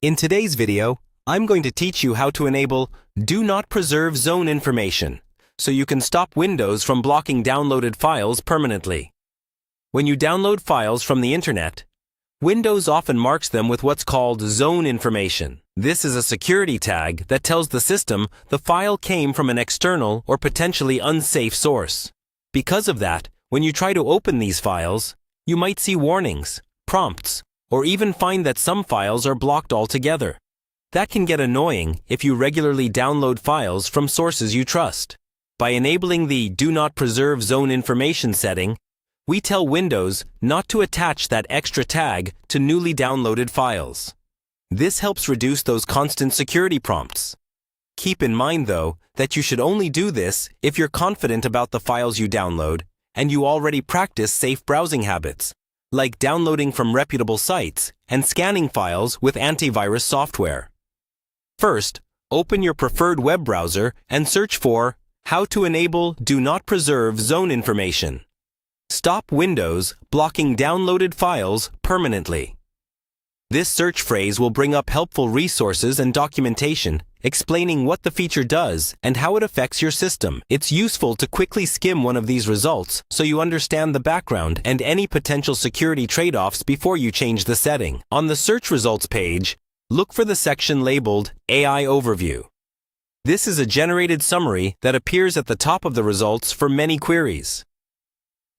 In today's video, I'm going to teach you how to enable Do Not Preserve Zone Information so you can stop Windows from blocking downloaded files permanently. When you download files from the internet, Windows often marks them with what's called zone information. This is a security tag that tells the system the file came from an external or potentially unsafe source. Because of that, when you try to open these files, you might see warnings, prompts, or even find that some files are blocked altogether. That can get annoying if you regularly download files from sources you trust. By enabling the Do Not Preserve Zone Information setting, we tell Windows not to attach that extra tag to newly downloaded files. This helps reduce those constant security prompts. Keep in mind, though, that you should only do this if you're confident about the files you download and you already practice safe browsing habits, like downloading from reputable sites and scanning files with antivirus software. First, open your preferred web browser and search for How to Enable Do Not Preserve Zone Information. Stop Windows blocking downloaded files permanently. This search phrase will bring up helpful resources and documentation explaining what the feature does and how it affects your system. It's useful to quickly skim one of these results so you understand the background and any potential security trade-offs before you change the setting. On the search results page, look for the section labeled AI Overview. This is a generated summary that appears at the top of the results for many queries.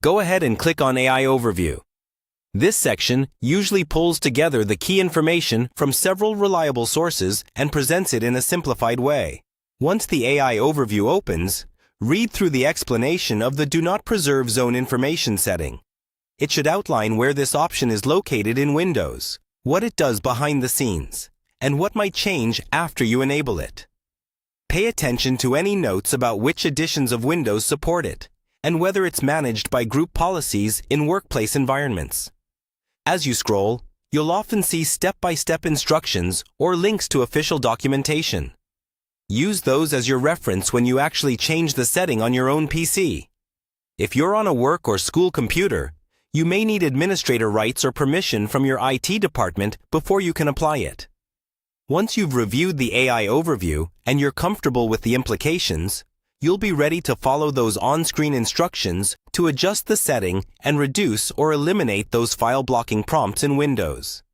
Go ahead and click on AI Overview. This section usually pulls together the key information from several reliable sources and presents it in a simplified way. Once the AI Overview opens, read through the explanation of the Do Not Preserve Zone Information setting. It should outline where this option is located in Windows, what it does behind the scenes, and what might change after you enable it. Pay attention to any notes about which editions of Windows support it, and whether it's managed by group policies in workplace environments. As you scroll, you'll often see step-by-step instructions or links to official documentation. Use those as your reference when you actually change the setting on your own PC. If you're on a work or school computer, you may need administrator rights or permission from your IT department before you can apply it. Once you've reviewed the AI Overview and you're comfortable with the implications, you'll be ready to follow those on-screen instructions to adjust the setting and reduce or eliminate those file blocking prompts in Windows.